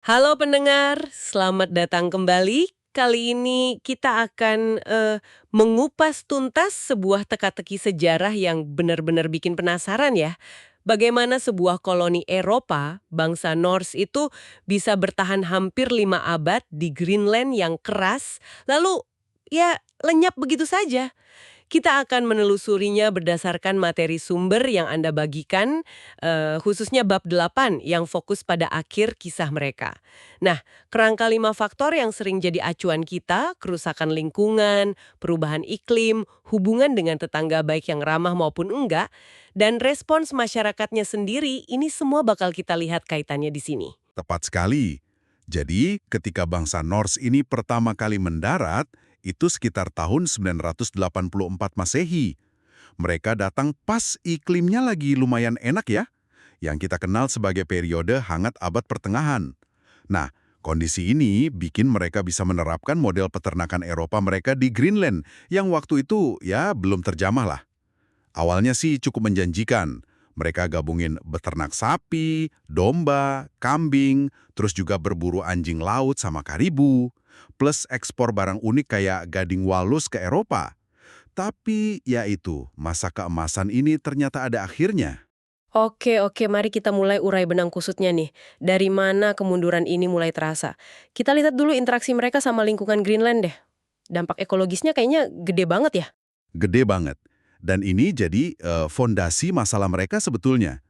Halo pendengar, selamat datang kembali. Kali ini kita akan mengupas tuntas sebuah teka-teki sejarah yang benar-benar bikin penasaran ya. Bagaimana sebuah koloni Eropa, bangsa Norse itu bisa bertahan hampir 5 abad di Greenland yang keras, lalu ya lenyap begitu saja. Kita akan menelusurinya berdasarkan materi sumber yang Anda bagikan, khususnya bab 8 yang fokus pada akhir kisah mereka. Nah, kerangka 5 faktor yang sering jadi acuan kita, kerusakan lingkungan, perubahan iklim, hubungan dengan tetangga baik yang ramah maupun enggak, dan respons masyarakatnya sendiri, ini semua bakal kita lihat kaitannya di sini. Tepat sekali. Jadi, ketika bangsa Norse ini pertama kali mendarat, itu sekitar tahun 984 Masehi. Mereka datang pas iklimnya lagi lumayan enak ya, yang kita kenal sebagai periode hangat abad pertengahan. Nah, kondisi ini bikin mereka bisa menerapkan model peternakan Eropa mereka di Greenland, yang waktu itu ya belum terjamah lah. Awalnya sih cukup menjanjikan. Mereka gabungin beternak sapi, domba, kambing, terus juga berburu anjing laut sama karibu, plus ekspor barang unik kayak gading walus ke Eropa. Tapi ya itu, masa keemasan ini ternyata ada akhirnya. Oke, mari kita mulai urai benang kusutnya nih. Dari mana kemunduran ini mulai terasa? Kita lihat dulu interaksi mereka sama lingkungan Greenland deh. Dampak ekologisnya kayaknya gede banget ya. Gede banget. Dan ini jadi fondasi masalah mereka sebetulnya.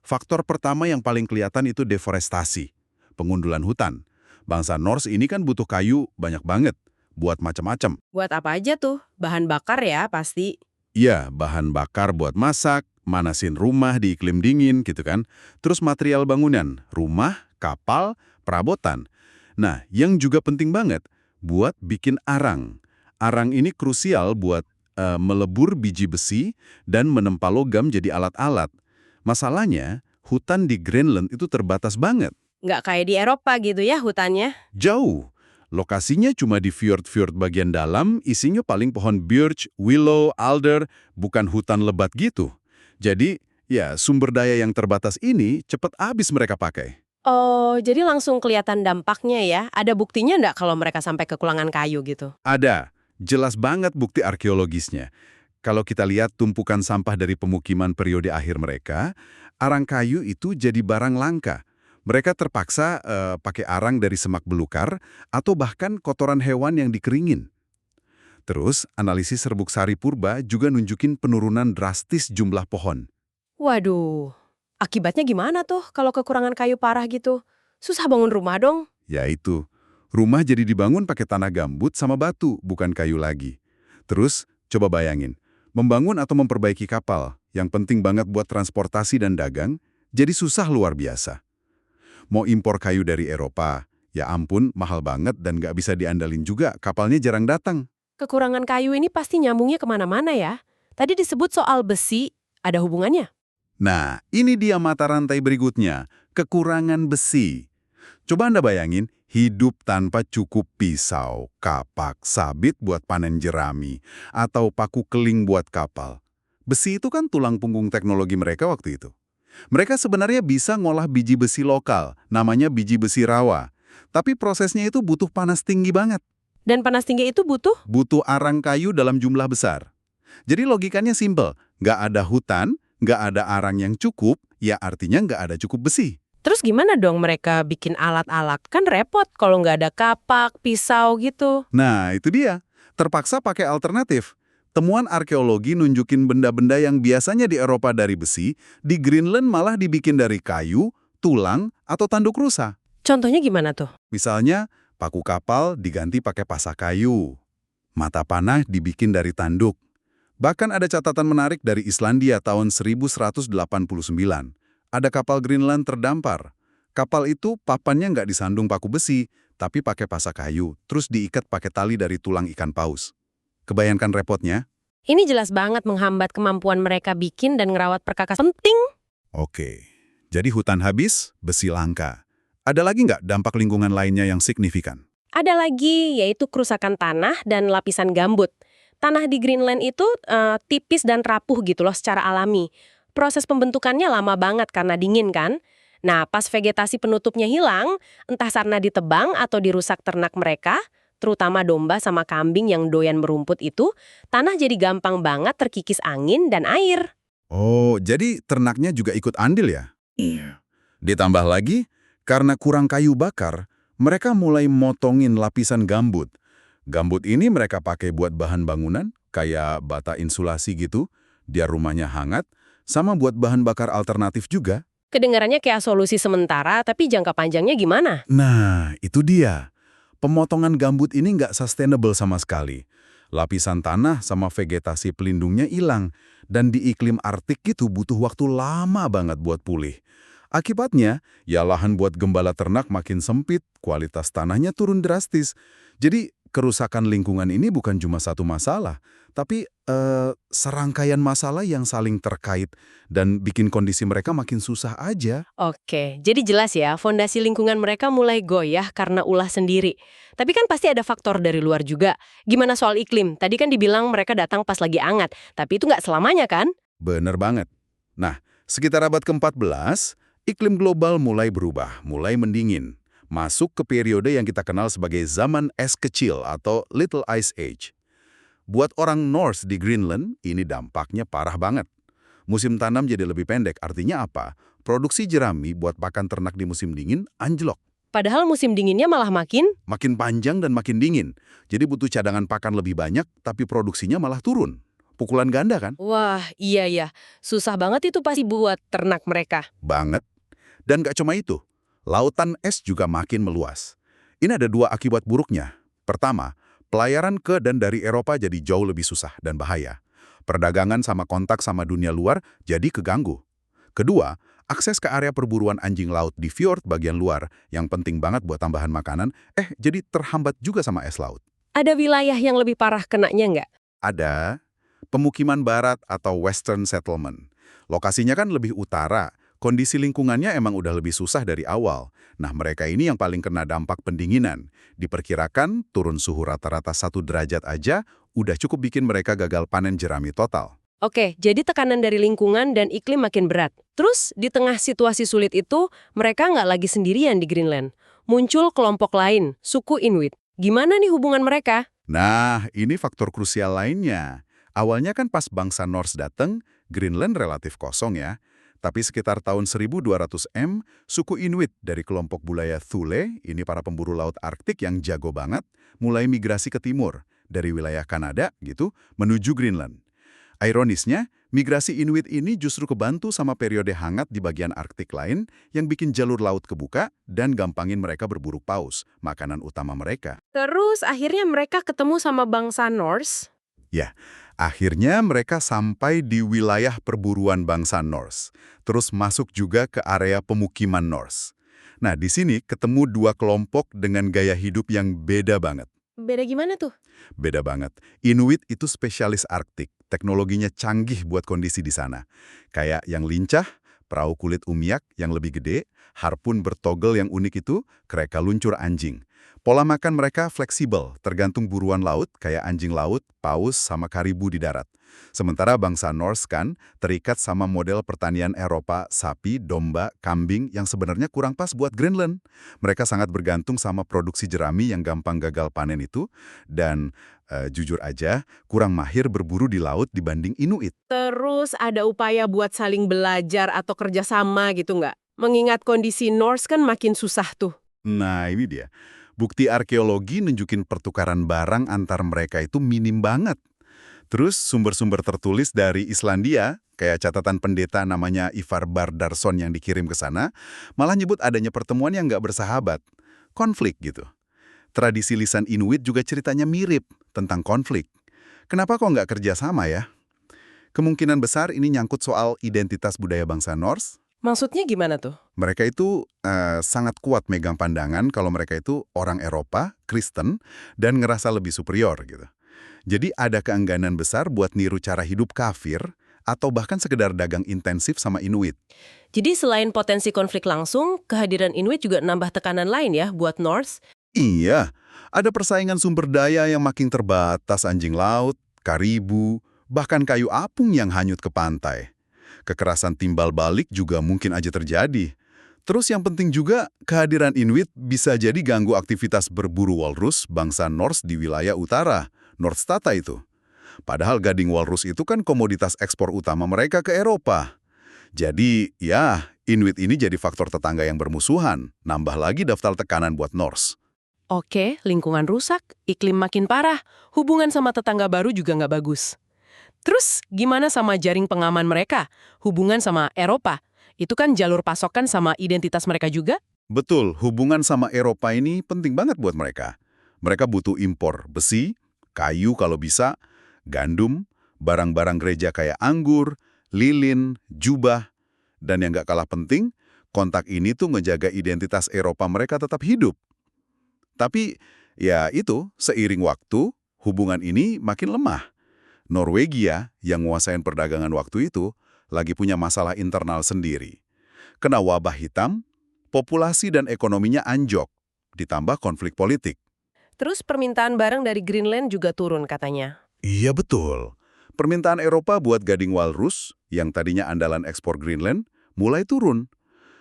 Faktor pertama yang paling kelihatan itu deforestasi, pengundulan hutan. Bangsa Norse ini kan butuh kayu banyak banget, buat macam-macam. Buat apa aja tuh? Bahan bakar ya pasti. Iya, bahan bakar buat masak, manasin rumah di iklim dingin gitu kan. Terus material bangunan, rumah, kapal, perabotan. Nah, yang juga penting banget, buat bikin arang. Arang ini krusial buat melebur biji besi dan menempa logam jadi alat-alat. Masalahnya, hutan di Greenland itu terbatas banget. Nggak kayak di Eropa gitu ya hutannya. Jauh. Lokasinya cuma di fjord-fjord bagian dalam, isinya paling pohon birch, willow, alder, bukan hutan lebat gitu. Jadi, ya sumber daya yang terbatas ini cepat habis mereka pakai. Oh, jadi langsung kelihatan dampaknya ya. Ada buktinya nggak kalau mereka sampai kekurangan kayu gitu? Ada, jelas banget bukti arkeologisnya. Kalau kita lihat tumpukan sampah dari pemukiman periode akhir mereka, arang kayu itu jadi barang langka. Mereka terpaksa pakai arang dari semak belukar atau bahkan kotoran hewan yang dikeringin. Terus, analisis serbuk sari purba juga nunjukin penurunan drastis jumlah pohon. Waduh, akibatnya gimana tuh kalau kekurangan kayu parah gitu? Susah bangun rumah dong. Yaitu, rumah jadi dibangun pakai tanah gambut sama batu, bukan kayu lagi. Terus, coba bayangin, membangun atau memperbaiki kapal, yang penting banget buat transportasi dan dagang, jadi susah luar biasa. Mau impor kayu dari Eropa, ya ampun, mahal banget dan nggak bisa diandalin juga, kapalnya jarang datang. Kekurangan kayu ini pasti nyambungnya kemana-mana ya. Tadi disebut soal besi, ada hubungannya? Nah, ini dia mata rantai berikutnya, kekurangan besi. Coba Anda bayangin, hidup tanpa cukup pisau, kapak, sabit buat panen jerami, atau paku keling buat kapal. Besi itu kan tulang punggung teknologi mereka waktu itu. Mereka sebenarnya bisa ngolah biji besi lokal, namanya biji besi rawa. Tapi prosesnya itu butuh panas tinggi banget. Dan panas tinggi itu butuh? Butuh arang kayu dalam jumlah besar. Jadi logikanya simpel, nggak ada hutan, nggak ada arang yang cukup, ya artinya nggak ada cukup besi. Terus gimana dong mereka bikin alat-alat? Kan repot kalau nggak ada kapak, pisau gitu. Nah, itu dia. Terpaksa pakai alternatif. Temuan arkeologi nunjukin benda-benda yang biasanya di Eropa dari besi, di Greenland malah dibikin dari kayu, tulang, atau tanduk rusa. Contohnya gimana tuh? Misalnya, paku kapal diganti pakai pasak kayu. Mata panah dibikin dari tanduk. Bahkan ada catatan menarik dari Islandia tahun 1189. Ada kapal Greenland terdampar. Kapal itu papannya nggak disandung paku besi, tapi pakai pasak kayu, terus diikat pakai tali dari tulang ikan paus. Kebayangkan repotnya? Ini jelas banget menghambat kemampuan mereka bikin dan ngerawat perkakas penting. Oke, jadi hutan habis, besi langka. Ada lagi nggak dampak lingkungan lainnya yang signifikan? Ada lagi, yaitu kerusakan tanah dan lapisan gambut. Tanah di Greenland itu tipis dan rapuh gitu loh secara alami. Proses pembentukannya lama banget karena dingin kan? Nah, pas vegetasi penutupnya hilang, entah karena ditebang atau dirusak ternak mereka, terutama domba sama kambing yang doyan merumput itu, tanah jadi gampang banget terkikis angin dan air. Oh, jadi ternaknya juga ikut andil ya? Iya. Ditambah lagi, karena kurang kayu bakar, mereka mulai motongin lapisan gambut. Gambut ini mereka pakai buat bahan bangunan, kayak bata insulasi gitu, biar rumahnya hangat, sama buat bahan bakar alternatif juga. Kedengarannya kayak solusi sementara, tapi jangka panjangnya gimana? Nah, itu dia. Pemotongan gambut ini nggak sustainable sama sekali. Lapisan tanah sama vegetasi pelindungnya hilang, dan di iklim Arktik itu butuh waktu lama banget buat pulih. Akibatnya, ya lahan buat gembala ternak makin sempit, kualitas tanahnya turun drastis. Jadi, kerusakan lingkungan ini bukan cuma satu masalah, tapi serangkaian masalah yang saling terkait dan bikin kondisi mereka makin susah aja. Oke, jadi jelas ya, fondasi lingkungan mereka mulai goyah karena ulah sendiri. Tapi kan pasti ada faktor dari luar juga. Gimana soal iklim? Tadi kan dibilang mereka datang pas lagi hangat, tapi itu nggak selamanya kan? Bener banget. Nah, sekitar abad ke-14, iklim global mulai berubah, mulai mendingin. Masuk ke periode yang kita kenal sebagai zaman es kecil atau Little Ice Age. Buat orang Norse di Greenland, ini dampaknya parah banget. Musim tanam jadi lebih pendek, artinya apa? Produksi jerami buat pakan ternak di musim dingin anjlok. Padahal musim dinginnya malah makin. Makin panjang dan makin dingin. Jadi butuh cadangan pakan lebih banyak, tapi produksinya malah turun. Pukulan ganda kan? Wah, iya ya. Susah banget itu pasti buat ternak mereka. Banget. Dan gak cuma itu, lautan es juga makin meluas. Ini ada dua akibat buruknya. Pertama, pelayaran ke dan dari Eropa jadi jauh lebih susah dan bahaya. Perdagangan sama kontak sama dunia luar jadi keganggu. Kedua, akses ke area perburuan anjing laut di fjord bagian luar yang penting banget buat tambahan makanan, jadi terhambat juga sama es laut. Ada wilayah yang lebih parah kenanya nggak? Ada pemukiman barat atau western settlement. Lokasinya kan lebih utara, kondisi lingkungannya emang udah lebih susah dari awal. Nah, mereka ini yang paling kena dampak pendinginan. Diperkirakan turun suhu rata-rata 1 derajat aja udah cukup bikin mereka gagal panen jerami total. Oke, jadi tekanan dari lingkungan dan iklim makin berat. Terus, di tengah situasi sulit itu, mereka nggak lagi sendirian di Greenland. Muncul kelompok lain, suku Inuit. Gimana nih hubungan mereka? Nah, ini faktor krusial lainnya. Awalnya kan pas bangsa Norse dateng, Greenland relatif kosong ya. Tapi sekitar tahun 1200 suku Inuit dari kelompok budaya Thule, ini para pemburu laut Arktik yang jago banget, mulai migrasi ke timur, dari wilayah Kanada gitu, menuju Greenland. Ironisnya, migrasi Inuit ini justru kebantu sama periode hangat di bagian Arktik lain yang bikin jalur laut kebuka dan gampangin mereka berburu paus, makanan utama mereka. Terus, akhirnya mereka ketemu sama bangsa Norse. Ya, akhirnya mereka sampai di wilayah perburuan bangsa Norse, terus masuk juga ke area pemukiman Norse. Nah, di sini ketemu dua kelompok dengan gaya hidup yang beda banget. Beda gimana tuh? Beda banget. Inuit itu spesialis Arktik, teknologinya canggih buat kondisi di sana. Kayak yang lincah, perahu kulit umiak yang lebih gede, harpun bertogel yang unik itu, kereka luncur anjing. Pola makan mereka fleksibel, tergantung buruan laut, kayak anjing laut, paus, sama karibu di darat. Sementara bangsa Norse kan terikat sama model pertanian Eropa, sapi, domba, kambing yang sebenarnya kurang pas buat Greenland. Mereka sangat bergantung sama produksi jerami yang gampang gagal panen itu, dan jujur aja, kurang mahir berburu di laut dibanding Inuit. Terus ada upaya buat saling belajar atau kerjasama gitu nggak? Mengingat kondisi Norse kan makin susah tuh. Nah, ini dia. Bukti arkeologi nunjukin pertukaran barang antar mereka itu minim banget. Terus sumber-sumber tertulis dari Islandia, kayak catatan pendeta namanya Ivar Bardarsson yang dikirim ke sana, malah nyebut adanya pertemuan yang nggak bersahabat. Konflik gitu. Tradisi lisan Inuit juga ceritanya mirip tentang konflik. Kenapa kok nggak kerjasama ya? Kemungkinan besar ini nyangkut soal identitas budaya bangsa Norse. Maksudnya gimana tuh? Mereka itu sangat kuat megang pandangan kalau mereka itu orang Eropa, Kristen, dan ngerasa lebih superior gitu. Jadi ada keengganan besar buat niru cara hidup kafir atau bahkan sekedar dagang intensif sama Inuit. Jadi selain potensi konflik langsung, kehadiran Inuit juga nambah tekanan lain ya buat Norse. Iya, ada persaingan sumber daya yang makin terbatas, anjing laut, karibu, bahkan kayu apung yang hanyut ke pantai. Kekerasan timbal balik juga mungkin aja terjadi. Terus yang penting juga, kehadiran Inuit bisa jadi ganggu aktivitas berburu walrus bangsa Norse di wilayah utara, Nordstata itu. Padahal gading walrus itu kan komoditas ekspor utama mereka ke Eropa. Jadi, ya, Inuit ini jadi faktor tetangga yang bermusuhan, nambah lagi daftar tekanan buat Norse. Oke, lingkungan rusak, iklim makin parah, hubungan sama tetangga baru juga nggak bagus. Terus gimana sama jaring pengaman mereka? Hubungan sama Eropa? Itu kan jalur pasokan sama identitas mereka juga? Betul, hubungan sama Eropa ini penting banget buat mereka. Mereka butuh impor besi, kayu kalau bisa, gandum, barang-barang gereja kayak anggur, lilin, jubah, dan yang nggak kalah penting, kontak ini tuh ngejaga identitas Eropa mereka tetap hidup. Tapi, ya itu, seiring waktu, hubungan ini makin lemah. Norwegia, yang nguasain perdagangan waktu itu, lagi punya masalah internal sendiri. Kena wabah hitam, populasi dan ekonominya anjok, ditambah konflik politik. Terus permintaan barang dari Greenland juga turun katanya. Iya betul. Permintaan Eropa buat gading walrus, yang tadinya andalan ekspor Greenland, mulai turun.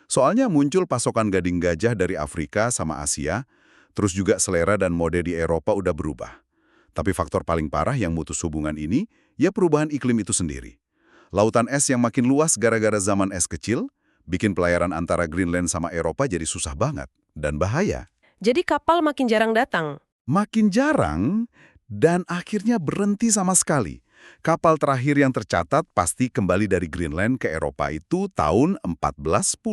Soalnya muncul pasokan gading gajah dari Afrika sama Asia, terus juga selera dan mode di Eropa udah berubah. Tapi faktor paling parah yang mutus hubungan ini, ya perubahan iklim itu sendiri. Lautan es yang makin luas gara-gara zaman es kecil, bikin pelayaran antara Greenland sama Eropa jadi susah banget dan bahaya. Jadi kapal makin jarang datang. Makin jarang, dan akhirnya berhenti sama sekali. Kapal terakhir yang tercatat pasti kembali dari Greenland ke Eropa itu tahun 1410.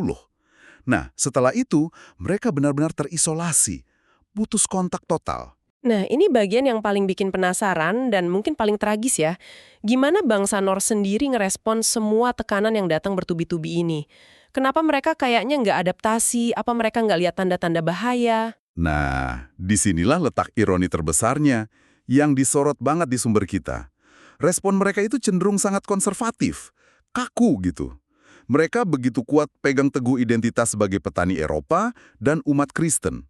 Nah, setelah itu, mereka benar-benar terisolasi, putus kontak total. Nah, ini bagian yang paling bikin penasaran dan mungkin paling tragis ya. Gimana bangsa Norse sendiri ngerespon semua tekanan yang datang bertubi-tubi ini? Kenapa mereka kayaknya nggak adaptasi? Apa mereka nggak lihat tanda-tanda bahaya? Nah, disinilah letak ironi terbesarnya, yang disorot banget di sumber kita. Respon mereka itu cenderung sangat konservatif, kaku gitu. Mereka begitu kuat pegang teguh identitas sebagai petani Eropa dan umat Kristen.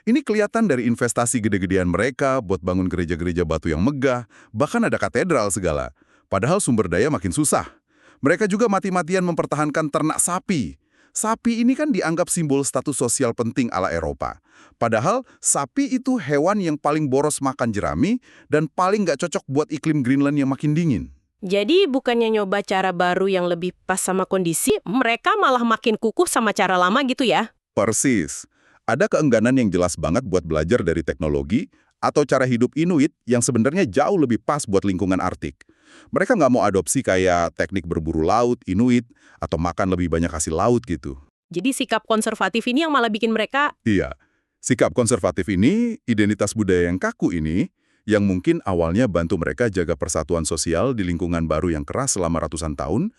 Ini kelihatan dari investasi gede-gedean mereka buat bangun gereja-gereja batu yang megah, bahkan ada katedral segala. Padahal sumber daya makin susah. Mereka juga mati-matian mempertahankan ternak sapi. Sapi ini kan dianggap simbol status sosial penting ala Eropa. Padahal sapi itu hewan yang paling boros makan jerami dan paling nggak cocok buat iklim Greenland yang makin dingin. Jadi bukannya nyoba cara baru yang lebih pas sama kondisi, mereka malah makin kukuh sama cara lama gitu ya? Persis. Ada keengganan yang jelas banget buat belajar dari teknologi atau cara hidup Inuit yang sebenarnya jauh lebih pas buat lingkungan Arktik. Mereka nggak mau adopsi kayak teknik berburu laut, Inuit, atau makan lebih banyak hasil laut gitu. Jadi sikap konservatif ini yang malah bikin mereka... Iya, sikap konservatif ini, identitas budaya yang kaku ini, yang mungkin awalnya bantu mereka jaga persatuan sosial di lingkungan baru yang keras selama ratusan tahun,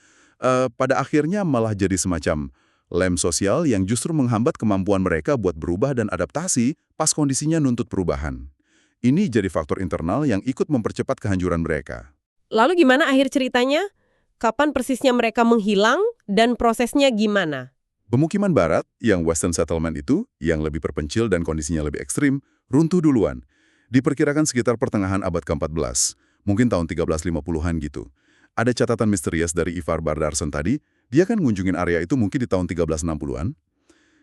pada akhirnya malah jadi semacam lem sosial yang justru menghambat kemampuan mereka buat berubah dan adaptasi pas kondisinya nuntut perubahan. Ini jadi faktor internal yang ikut mempercepat kehancuran mereka. Lalu gimana akhir ceritanya? Kapan persisnya mereka menghilang dan prosesnya gimana? Pemukiman barat, yang Western Settlement itu, yang lebih terpencil dan kondisinya lebih ekstrim, runtuh duluan. Diperkirakan sekitar pertengahan abad ke-14, mungkin tahun 1350-an gitu. Ada catatan misterius dari Ivar Bardarsson tadi, dia kan ngunjungin area itu mungkin di tahun 1360-an.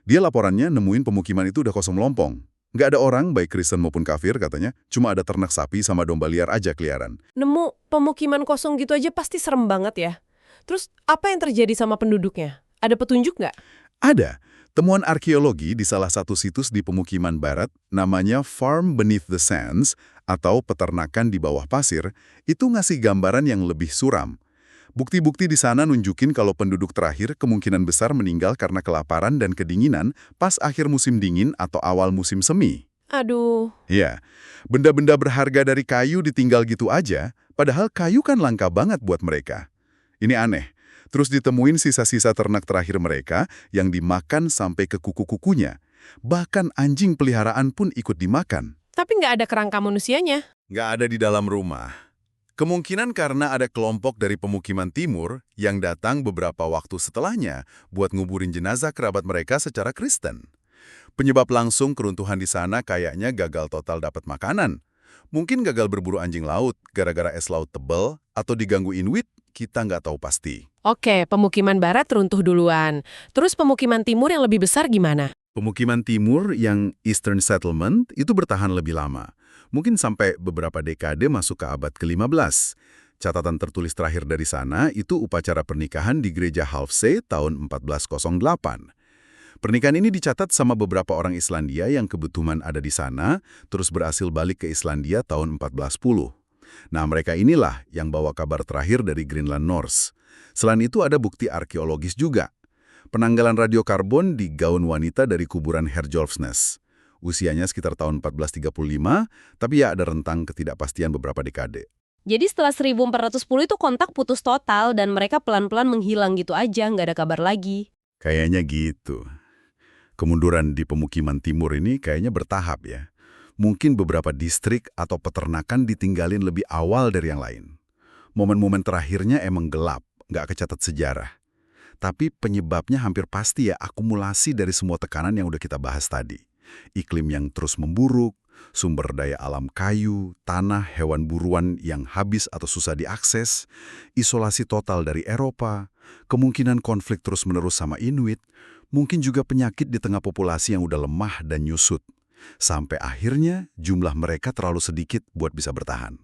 Dia laporannya nemuin pemukiman itu udah kosong melompong. Nggak ada orang, baik Kristen maupun kafir katanya, cuma ada ternak sapi sama domba liar aja keliaran. Nemu pemukiman kosong gitu aja pasti serem banget ya. Terus apa yang terjadi sama penduduknya? Ada petunjuk nggak? Ada. Temuan arkeologi di salah satu situs di pemukiman barat, namanya Farm Beneath the Sands, atau peternakan di bawah pasir, itu ngasih gambaran yang lebih suram. Bukti-bukti di sana nunjukin kalau penduduk terakhir kemungkinan besar meninggal karena kelaparan dan kedinginan pas akhir musim dingin atau awal musim semi. Aduh, Ya, benda-benda berharga dari kayu ditinggal gitu aja, padahal kayu kan langka banget buat mereka. Ini aneh. Terus ditemuin sisa-sisa ternak terakhir mereka yang dimakan sampai ke kuku-kukunya. Bahkan anjing peliharaan pun ikut dimakan. tapi nggak ada kerangka manusianya. Nggak ada di dalam rumah. Kemungkinan karena ada kelompok dari pemukiman timur yang datang beberapa waktu setelahnya buat nguburin jenazah kerabat mereka secara Kristen. Penyebab langsung keruntuhan di sana kayaknya gagal total dapat makanan. Mungkin gagal berburu anjing laut gara-gara es laut tebal atau diganggu Inuit, kita nggak tahu pasti. Oke, pemukiman barat runtuh duluan. Terus pemukiman timur yang lebih besar gimana? Pemukiman timur yang Eastern Settlement itu bertahan lebih lama. Mungkin sampai beberapa dekade masuk ke abad ke-15. Catatan tertulis terakhir dari sana itu upacara pernikahan di gereja Halfsey tahun 1408. Pernikahan ini dicatat sama beberapa orang Islandia yang kebetulan ada di sana, terus berhasil balik ke Islandia tahun 1410. Nah, mereka inilah yang bawa kabar terakhir dari Greenland Norse. Selain itu ada bukti arkeologis juga. Penanggalan radiokarbon di gaun wanita dari kuburan Herjolfsnes. Usianya sekitar tahun 1435, tapi ya ada rentang ketidakpastian beberapa dekade. Jadi setelah 1410 itu kontak putus total dan mereka pelan-pelan menghilang gitu aja, nggak ada kabar lagi. Kayaknya gitu. Kemunduran di pemukiman timur ini kayaknya bertahap ya. Mungkin beberapa distrik atau peternakan ditinggalin lebih awal dari yang lain. Momen-momen terakhirnya emang gelap, nggak kecatat sejarah. Tapi penyebabnya hampir pasti ya akumulasi dari semua tekanan yang udah kita bahas tadi. Iklim yang terus memburuk, sumber daya alam kayu, tanah, hewan buruan yang habis atau susah diakses, isolasi total dari Eropa, kemungkinan konflik terus-menerus sama Inuit, mungkin juga penyakit di tengah populasi yang udah lemah dan nyusut. Sampai akhirnya jumlah mereka terlalu sedikit buat bisa bertahan.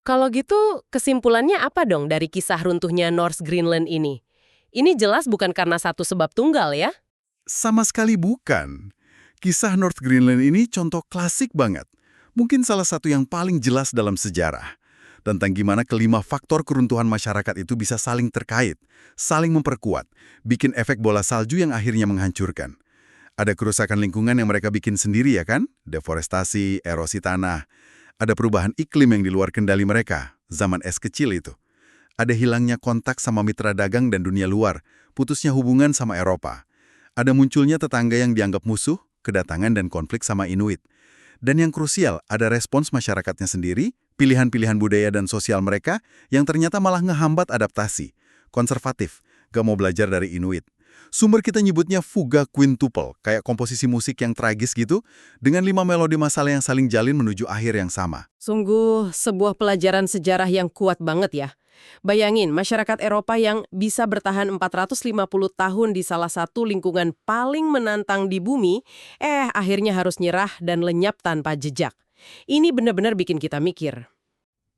Kalau gitu, kesimpulannya apa dong dari kisah runtuhnya North Greenland ini? Ini jelas bukan karena satu sebab tunggal ya? Sama sekali bukan. Kisah North Greenland ini contoh klasik banget. Mungkin salah satu yang paling jelas dalam sejarah. Tentang gimana kelima faktor keruntuhan masyarakat itu bisa saling terkait, saling memperkuat, bikin efek bola salju yang akhirnya menghancurkan. Ada kerusakan lingkungan yang mereka bikin sendiri ya kan? Deforestasi, erosi tanah. Ada perubahan iklim yang di luar kendali mereka, zaman es kecil itu. Ada hilangnya kontak sama mitra dagang dan dunia luar, putusnya hubungan sama Eropa. Ada munculnya tetangga yang dianggap musuh, kedatangan dan konflik sama Inuit. Dan yang krusial, ada respons masyarakatnya sendiri, pilihan-pilihan budaya dan sosial mereka yang ternyata malah ngehambat adaptasi. Konservatif, gak mau belajar dari Inuit. Sumber kita nyebutnya fuga quintuple, kayak komposisi musik yang tragis gitu, dengan 5 melodi masalah yang saling jalin menuju akhir yang sama. Sungguh sebuah pelajaran sejarah yang kuat banget ya. Bayangin, masyarakat Eropa yang bisa bertahan 450 tahun di salah satu lingkungan paling menantang di bumi, akhirnya harus nyerah dan lenyap tanpa jejak. Ini benar-benar bikin kita mikir.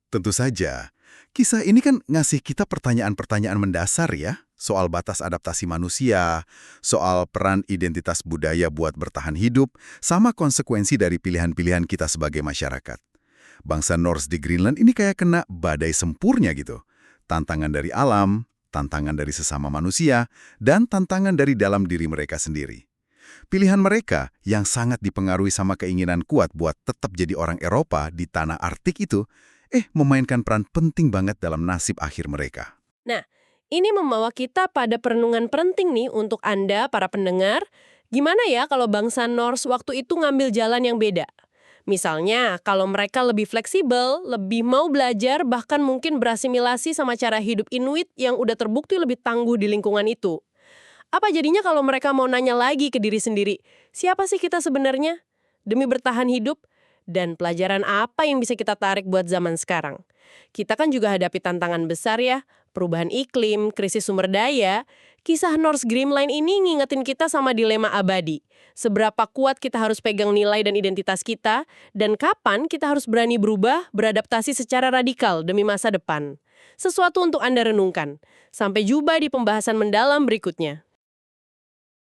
Tentu saja, kisah ini kan ngasih kita pertanyaan-pertanyaan mendasar ya, soal batas adaptasi manusia, soal peran identitas budaya buat bertahan hidup, sama konsekuensi dari pilihan-pilihan kita sebagai masyarakat. Bangsa Norse di Greenland ini kayak kena badai sempurnya gitu. Tantangan dari alam, tantangan dari sesama manusia, dan tantangan dari dalam diri mereka sendiri. Pilihan mereka yang sangat dipengaruhi sama keinginan kuat buat tetap jadi orang Eropa di tanah Arktik itu, memainkan peran penting banget dalam nasib akhir mereka. Nah, ini membawa kita pada perenungan penting nih untuk Anda, para pendengar. Gimana ya kalau bangsa Norse waktu itu ngambil jalan yang beda? Misalnya, kalau mereka lebih fleksibel, lebih mau belajar, bahkan mungkin berasimilasi sama cara hidup Inuit yang udah terbukti lebih tangguh di lingkungan itu. Apa jadinya kalau mereka mau nanya lagi ke diri sendiri, siapa sih kita sebenarnya? Demi bertahan hidup? Dan pelajaran apa yang bisa kita tarik buat zaman sekarang? Kita kan juga hadapi tantangan besar ya, perubahan iklim, krisis sumber daya. Kisah Norse Greenland ini ngingetin kita sama dilema abadi. Seberapa kuat kita harus pegang nilai dan identitas kita, dan kapan kita harus berani berubah, beradaptasi secara radikal demi masa depan. Sesuatu untuk Anda renungkan. Sampai jumpa di pembahasan mendalam berikutnya.